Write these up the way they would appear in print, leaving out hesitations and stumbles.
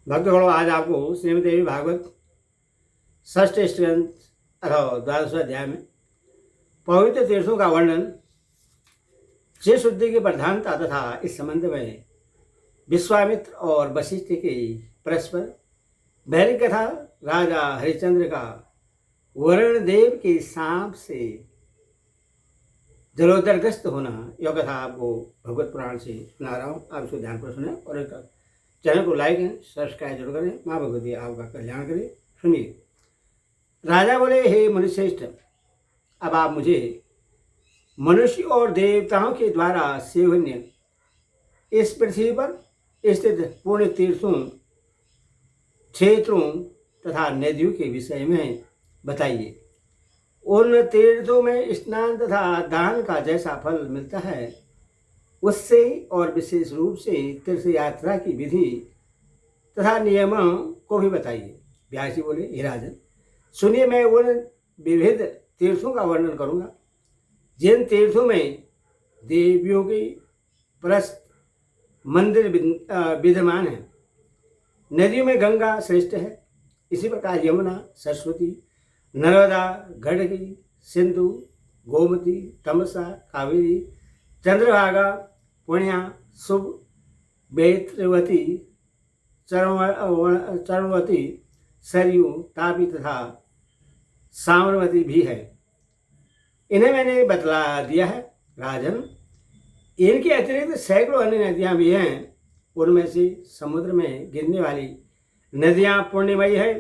भक्तगणों, आज आपको श्रीमद्देवी भागवत षष्ठ ग्रंथ अथवा 12वें अध्याय में पवित्र तीर्थों का वर्णन, चित्त शुद्धि की प्रधानता तथा इस संबंध में विश्वामित्र और वशिष्ठ की परस्पर वैरिक कथा, राजा हरिश्चंद्र का वरुण देव के सांप से जलोदरग्रस्त होना, यह कथा आपको भगवत पुराण से सुना रहा हूँ। आप इसको ध्यानपूर्वक सुने और एक चैनल को लाइक एंड सब्सक्राइब जरूर करें। माँ भगवती आपका कल्याण करें। सुनिए। राजा बोले, हे मुनिश्रेष्ठ, अब आप मुझे मनुष्य और देवताओं के द्वारा सेवन्य इस पृथ्वी पर स्थित पुण्य तीर्थों, क्षेत्रों तथा नदियों के विषय में बताइए। उन तीर्थों में स्नान तथा दान का जैसा फल मिलता है, उससे और विशेष रूप से तीर्थ यात्रा की विधि तथा नियमों को भी बताइए। व्यास जी बोले, हे राजन, सुनिए, मैं उन विविध तीर्थों का वर्णन करूंगा जिन तीर्थों में देवियों की प्रस्थ मंदिर विद्यमान है। नदियों में गंगा श्रेष्ठ है, इसी प्रकार यमुना, सरस्वती, नर्मदा, गंडकी, सिंधु, गोमती, तमसा, कावेरी, चंद्रभागा, पुण्या, शुभ, बेत्रवती, चरणवती, सरयू, तापी तथा सामरवती भी है। इन्हें मैंने बतला दिया है। राजन, इनके अतिरिक्त सैकड़ों अन्य नदियाँ भी हैं। उनमें से समुद्र में गिरने वाली नदियाँ पुण्यमयी है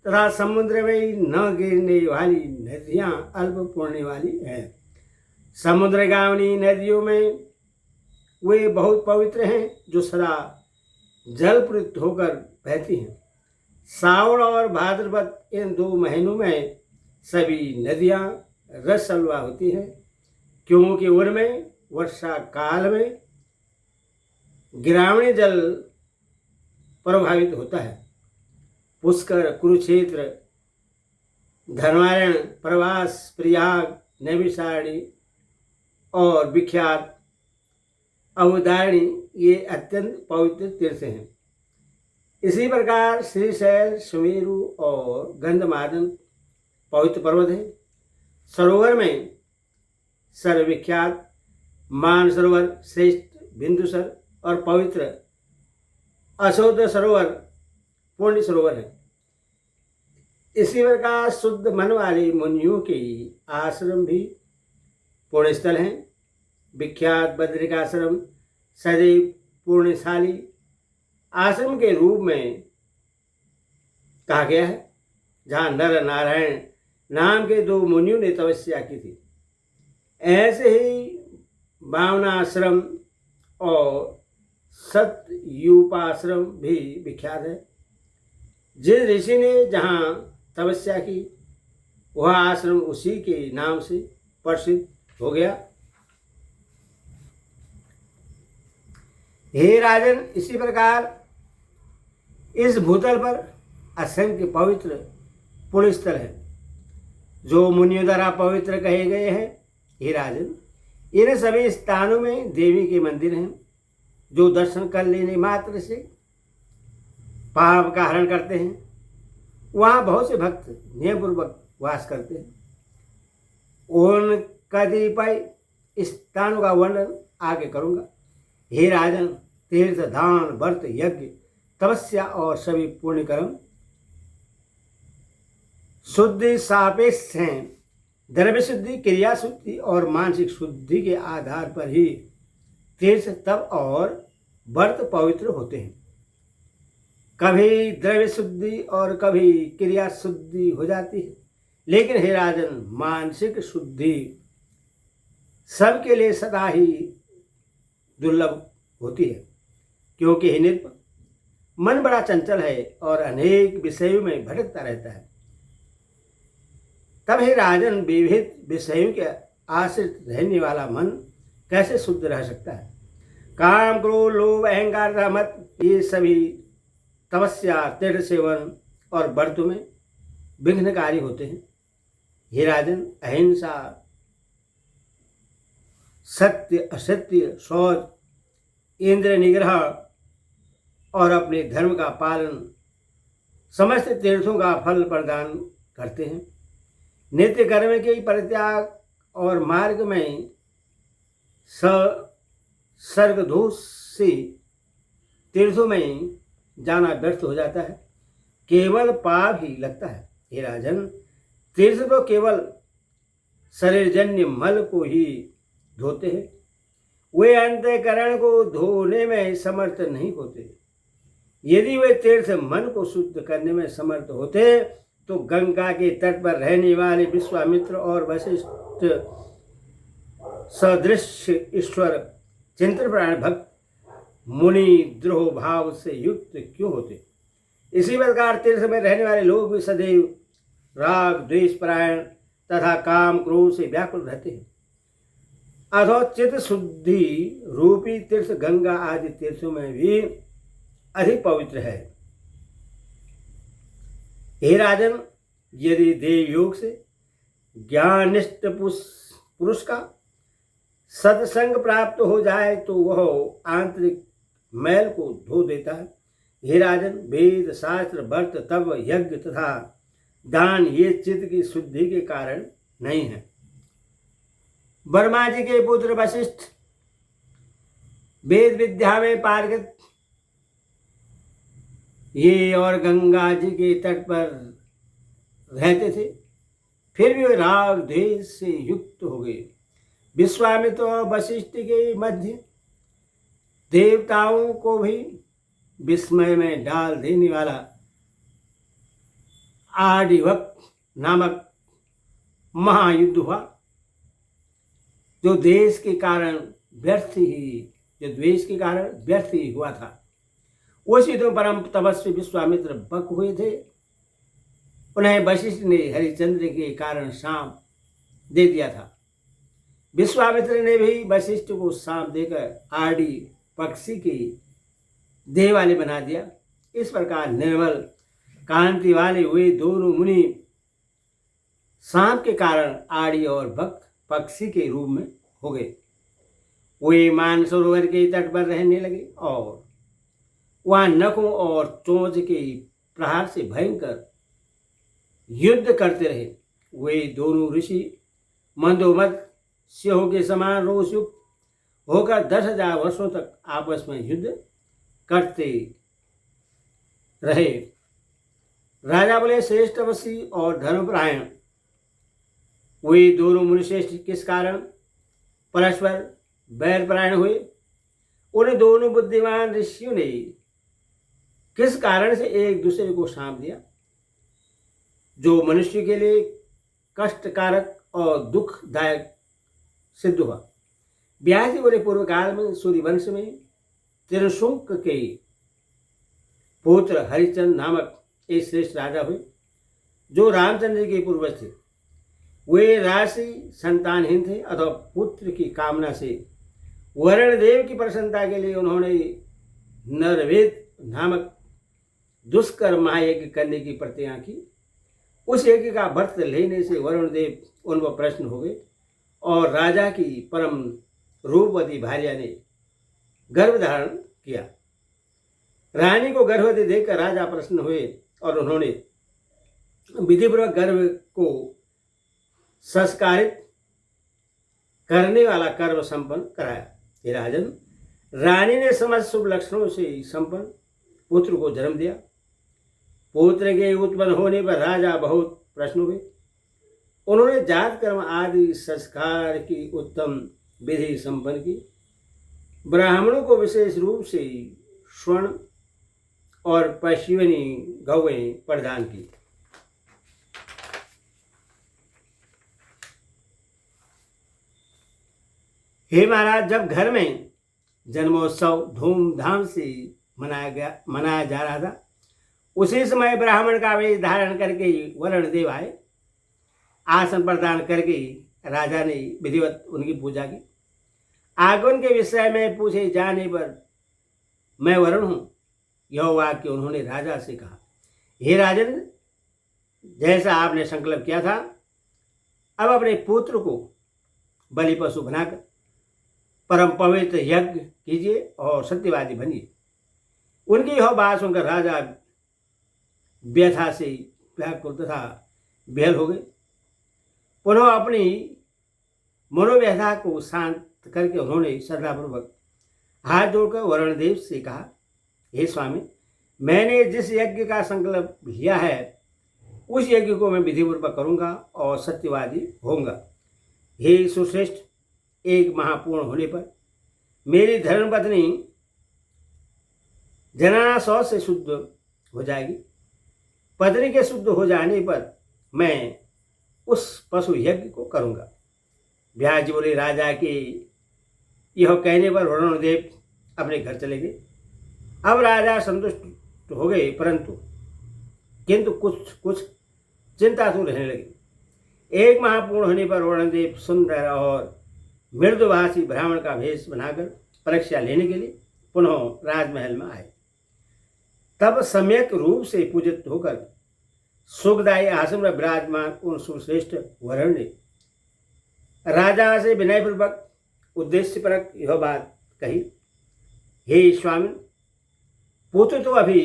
तथा समुद्र में न गिरने वाली नदियाँ अल्प पुण्य वाली है। समुद्रगामिनी नदियों में वे बहुत पवित्र हैं जो सदा जलपूरित होकर बहती हैं। सावन और भाद्रपद, इन 2 महीनों में सभी नदियाँ रसलवा होती हैं, क्योंकि उनमें वर्षा काल में ग्रामीण जल प्रभावित होता है। पुष्कर, कुरुक्षेत्र, धर्मायण, प्रवास, प्रयाग, नैमिषारण्य और विख्यात अवधारणी ये अत्यंत पवित्र तीर्थ हैं। इसी प्रकार श्रीशैल, सुमेरु और गंधमादन पवित्र पर्वत है। सरोवर में सर्वविख्यात मानसरोवर, श्रेष्ठ बिंदुसर और पवित्र अशोध सरोवर पुण्य सरोवर है। इसी प्रकार शुद्ध मन वाले मुनियों के आश्रम भी पुण्यस्थल हैं। विख्यात बद्रिकाश्रम सदैव पुण्यशाली आश्रम के रूप में कहा गया है, जहाँ नर नारायण नाम के 2 मुनियों ने तपस्या की थी। ऐसे ही वामनाश्रम और सतयूपाश्रम भी विख्यात है। जिस ऋषि ने जहाँ तपस्या की, वह आश्रम उसी के नाम से प्रसिद्ध हो गया। हे राजन, इसी प्रकार इस भूतल पर असंख्य पवित्र पुण्यस्थल है जो मुनियों द्वारा पवित्र कहे गए हैं। हे राजन, इन सभी स्थानों में देवी के मंदिर हैं जो दर्शन कर लेने मात्र से पाप का हरण करते हैं। वहाँ बहुत से भक्त नियमपूर्वक वास करते हैं। उन कतिपय स्थानों का वर्णन आगे करूँगा। हे राजन, तीर्थ, दान, व्रत, यज्ञ, तपस्या और सभी पुण्य कर्म शुद्धि सापेक्ष हैं। द्रव्य शुद्धि, क्रिया शुद्धि और मानसिक शुद्धि के आधार पर ही तीर्थ, तप और व्रत पवित्र होते हैं। कभी द्रव्य शुद्धि और कभी क्रिया शुद्धि हो जाती है, लेकिन हे राजन, मानसिक शुद्धि सबके लिए सदा ही दुर्लभ होती है, क्योंकि हे नृप, मन बड़ा चंचल है और अनेक विषयों में भटकता रहता है। तब हे राजन, विविध विषयों के आश्रित रहने वाला मन कैसे शुद्ध रह सकता है? काम, क्रोध, लोभ, अहंकार, मत, ये सभी तपस्या, तीर्थ सेवन और व्रत में विघ्नकारी होते हैं। हे राजन, अहिंसा, सत्य, असत्य, शौच, इंद्र निग्रह और अपने धर्म का पालन समस्त तीर्थों का फल प्रदान करते हैं। नित्य कर्म के परित्याग और मार्ग में सर्गदोष से तीर्थों में जाना व्यर्थ हो जाता है, केवल पाप ही लगता है। हे राजन, तीर्थ तो केवल शरीरजन्य मल को ही धोते हैं, वे अंतःकरण को धोने में समर्थ नहीं होते। यदि वे तीर्थ मन को शुद्ध करने में समर्थ होते तो गंगा के तट पर रहने वाले विश्वामित्र और वशिष्ठ सदृश ईश्वर चिंतनपरायण भक्त मुनि द्रोह भाव से युक्त क्यों होते। इसी प्रकार तीर्थ में रहने वाले लोग भी सदैव राग द्वेष परायण तथा काम क्रोध से व्याकुल रहते हैं। अथवा चित्त शुद्धि रूपी तीर्थ गंगा आदि तीर्थों में भी अधिक पवित्र है। हे राजन, यदि देव योग से ज्ञानिष्ठ पुरुष का सत्संग प्राप्त हो जाए तो वह आंतरिक मैल को धो देता है। हे राजन, वेद शास्त्र व्रत तप यज्ञ तथा दान ये चित्त की शुद्धि के कारण नहीं है। वर्मा जी के पुत्र वशिष्ठ वेद विद्या में पारंगत ये और गंगा जी के तट पर रहते थे, फिर भी वे राग द्वेष से युक्त हो गए। विश्वामित्र और वशिष्ठ के मध्य देवताओं को भी विस्मय में डाल देने वाला आदिवक नामक महायुद्ध हुआ, जो द्वेष के कारण व्यर्थ ही हुआ था। उस युद्ध में परम तपस्वी विश्वामित्र बक हुए थे। उन्हें वशिष्ठ ने हरिश्चंद्र के कारण शाप दे दिया था। विश्वामित्र ने भी वशिष्ठ को शाप देकर आदि पक्षी की देह वाले बना दिया। इस प्रकार निर्मल कांति वाले हुए दोनों मुनि सांप के कारण आड़ी और बक पक्षी के रूप में हो गए। वे मानसरोवर के तट पर रहने लगे और वहां नखों और चोंच के प्रहार से भयंकर युद्ध करते रहे। वे दोनों ऋषि मंदोमद सिंहों के समान रोषयुक्त होकर 10,000 वर्षों तक आपस में युद्ध करते रहे। राजा बोले, श्रेष्ठ तपस्वी और धर्मपरायण वे दोनों मुनिश्रेष्ठ किस कारण परस्पर बैरपरायण हुए? उन दोनों बुद्धिमान ऋषियों ने किस कारण से एक दूसरे को शाप दिया, जो मनुष्य के लिए कष्टकारक और दुखदायक सिद्ध हुआ? व्यास जी बोले, पूर्व काल में सूर्यवंश में त्रिशुंक के पुत्र हरिश्चंद्र नामक एक श्रेष्ठ राजा हुए, जो रामचंद्र के पूर्वज थे। वे राशि संतानहीन थे, अथवा पुत्र की कामना से वरुण देव की प्रसन्नता के लिए उन्होंने नरवेद नामक दुष्कर महायज्ञ करने की प्रतिज्ञा की। उस यज्ञ का व्रत लेने से वरुण देव उन पर प्रसन्न हो गए और राजा की परम रूपवती भार्या ने गर्भ धारण किया। रानी को गर्भवती देखकर राजा प्रसन्न हुए और उन्होंने विधिपूर्वक गर्भ को संस्कारित करने वाला कर्म संपन्न कराया। हे राजन, रानी ने समस्त शुभ लक्षणों से संपन्न पुत्र को जन्म दिया। पुत्र के उत्पन्न होने पर राजा बहुत प्रसन्न हुए। उन्होंने जात कर्म आदि संस्कार की उत्तम विधि संपन्न की। ब्राह्मणों को विशेष रूप से स्वर्ण और पश्चिमी गौएं प्रदान की। हे महाराज, जब घर में जन्मोत्सव धूमधाम से मनाया जा रहा था, उसी समय ब्राह्मण का वेश धारण करके वरुण देव आए। आसन प्रदान करके राजा ने विधिवत उनकी पूजा की। आगमन के विषय में पूछे जाने पर मैं वरुण हूँ, यह वाक्य उन्होंने राजा से कहा। हे राजन, जैसा आपने संकल्प किया था, अब अपने पुत्र को बलि पशु बनाकर परम पवित्र यज्ञ कीजिए और सत्यवादी बनिए। उनकी यह बात सुनकर राजा व्यथा से व्याकुल तथा बेहल हो गए। पुनः अपनी मनोव्यथा को शांत करके उन्होंने श्रद्धापूर्वक हाथ जोड़कर वरुणदेव से कहा, हे स्वामी, मैंने जिस यज्ञ का संकल्प लिया है उस यज्ञ को मैं विधिपूर्वक करूंगा और सत्यवादी होऊंगा। हे सुश्रेष्ठ, एक महापूर्ण होने पर मेरी धर्मपत्नी जनाना शौच से शुद्ध हो जाएगी। पत्नी के शुद्ध हो जाने पर मैं उस पशु यज्ञ को करूंगा। व्यास जी बोले, राजा के यह कहने पर वरुणदेव अपने घर चले गए। अब राजा संतुष्ट हो गए, किंतु कुछ चिंता तो रहने लगी। एक महापूर्ण होने पर वरुणदेव सुंदर और मृदुभाषी ब्राह्मण का वेश बनाकर परीक्षा लेने के लिए पुनः राजमहल में आए। तब सम्यक रूप से पूजित होकर सुखदायी आश्रम में विराजमान उन सुश्रेष्ठ वरुण ने राजा से विनयपूर्वक उद्देश्यपरक यह बात कही, हे स्वामी, पुत्र तो अभी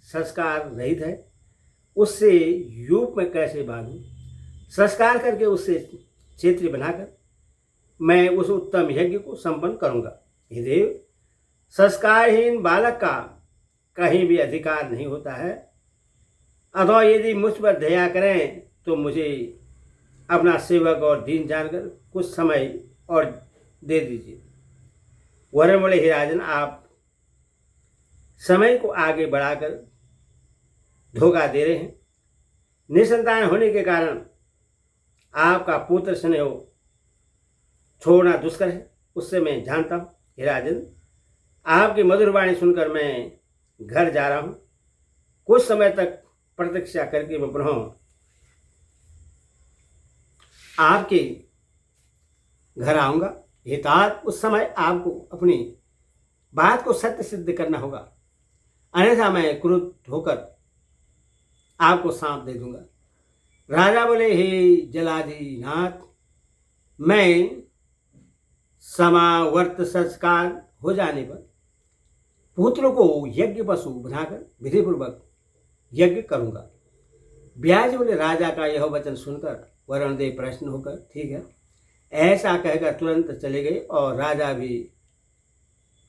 संस्कार रहित है, उससे यूप में कैसे बांधूं? संस्कार करके उससे क्षेत्रीय बनाकर मैं उस उत्तम यज्ञ को संपन्न करूंगा। हे देव, संस्कारहीन बालक का कहीं भी अधिकार नहीं होता है, अथवा यदि मुझ पर दया करें तो मुझे अपना सेवक और दीन जानकर कुछ समय और दे दीजिए। वरुण बोले, हे राजन, आप समय को आगे बढ़ाकर धोखा दे रहे हैं। निसंतान होने के कारण आपका पुत्र स्नेह छोड़ना दुष्कर है, उससे मैं जानता हूँ। हे राजन, आपकी मधुर वाणी सुनकर मैं घर जा रहा हूँ। कुछ समय तक प्रतीक्षा करके मैं पुनः आपके घर आऊँगा। हे तात, उस समय आपको अपनी बात को सत्य सिद्ध करना होगा, अन्यथा मैं क्रुद्ध होकर आपको सांप दे दूंगा। राजा बोले, हे जलाधिनाथ, मैं समावर्त संस्कार हो जाने पर पुत्र को यज्ञ पशु बनाकर विधिपूर्वक यज्ञ करूंगा। व्यास जी बोले, राजा का यह वचन सुनकर वरुणदेव प्रसन्न होकर ठीक है ऐसा कहकर तुरंत चले गए और राजा भी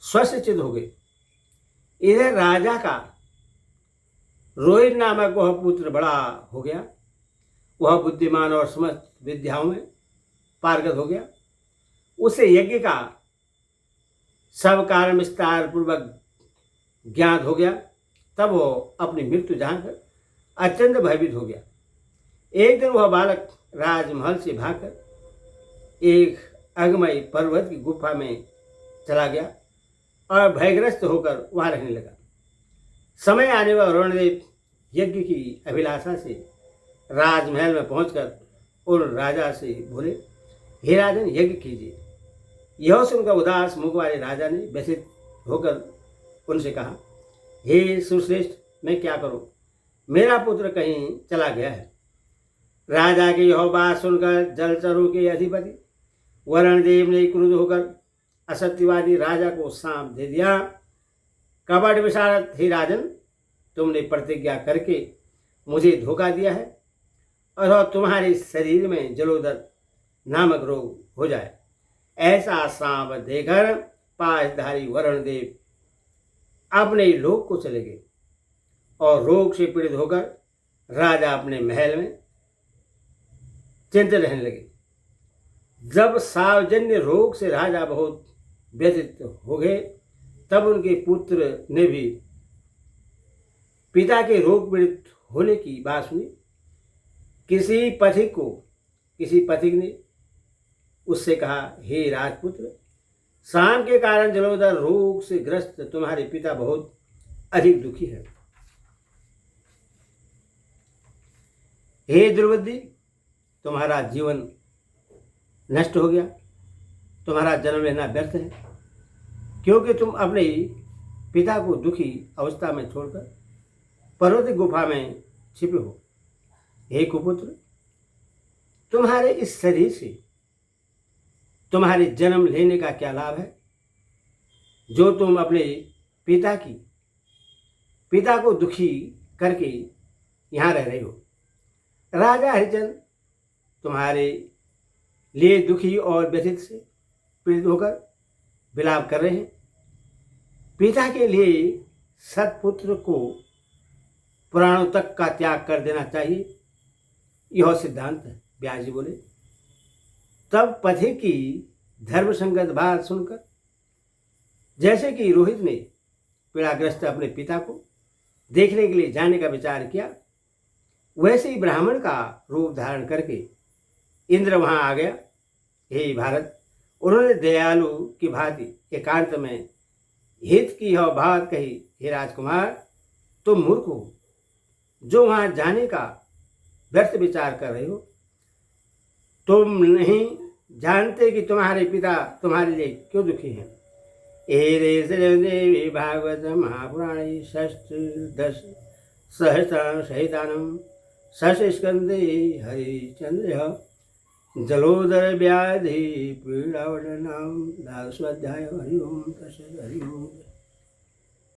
स्वस्थचित हो गए। इधर राजा का रोहित नामक वह पुत्र बड़ा हो गया। वह बुद्धिमान और समस्त विद्याओं में पारंगत हो गया। उसे यज्ञ का सब कारण विस्तार पूर्वक ज्ञात हो गया। तब वो अपनी मृत्यु जानकर अत्यंत भयभीत हो गया। एक दिन वह बालक राजमहल से भागकर एक अगमई पर्वत की गुफा में चला गया और भयग्रस्त होकर वहां रहने लगा। समय आने पर वरुणदेव यज्ञ की अभिलाषा से राजमहल में पहुंचकर उन राजा से बोले, हे राजन, यज्ञ कीजिए। यह सुनकर उदास मुख वाले राजा ने व्यथित होकर उनसे कहा, हे सुश्रेष्ठ, मैं क्या करूं? मेरा पुत्र कहीं चला गया है। राजा की यह बात सुनकर जलचरों के अधिपति वरुणदेव ने क्रुद्ध होकर असत्यवादी राजा को सांप दे दिया। कपट विशारद, हे राजन, तुमने प्रतिज्ञा करके मुझे धोखा दिया है और तुम्हारे शरीर में जलोदर नामक रोग हो जाए। ऐसा सांप देकर पाशधारी वरुणदेव अपने लोक को चले गए और रोग से पीड़ित होकर राजा अपने महल में चिंतित रहने लगे। जब सावजन्य रोग से राजा बहुत व्यथित हो गए, तब उनके पुत्र ने भी पिता के रोग पीड़ित होने की बात सुनी। किसी पथिक ने उससे कहा, हे राजपुत्र, शाम के कारण जलोदर रोग से ग्रस्त तुम्हारे पिता बहुत अधिक दुखी है। हे दुर्बुद्धि, तुम्हारा जीवन नष्ट हो गया, तुम्हारा जन्म लेना व्यर्थ है, क्योंकि तुम अपने पिता को दुखी अवस्था में छोड़कर पर्वत गुफा में छिपे हो। हे कुपुत्र, तुम्हारे इस शरीर से तुम्हारे जन्म लेने का क्या लाभ है? जो तुम अपने पिता की पिता को दुखी करके यहाँ रह रहे हो। राजा हरिचंद तुम्हारे लिए दुखी और व्यथित से पीड़ित होकर विलाप कर रहे हैं। पिता के लिए सत्पुत्र को प्राणों तक का त्याग कर देना चाहिए, यह सिद्धांत है। व्यास जी बोले, तब पथिक की धर्मसंगत बात सुनकर जैसे कि रोहित ने पीड़ाग्रस्त अपने पिता को देखने के लिए जाने का विचार किया, वैसे ही ब्राह्मण का रूप धारण करके इंद्र वहां आ गया। हे भारत, उन्होंने दयालु की भांति एकांत में हित की यह बात कही, हे राजकुमार, तुम मूर्ख हो जो वहां जाने का व्यर्थ विचार कर रहे हो। तुम नहीं जानते कि तुम्हारे पिता तुम्हारे लिए क्यों दुखी हैं। देवी भागवत महापुराणे षष्ठ सहितानम षष्ठस्कंदे हरिचंद्र जलोदर व्याधि पीड़ावनाम 12वां अध्याय। हरि ओम तत्सत्। हरि ओम।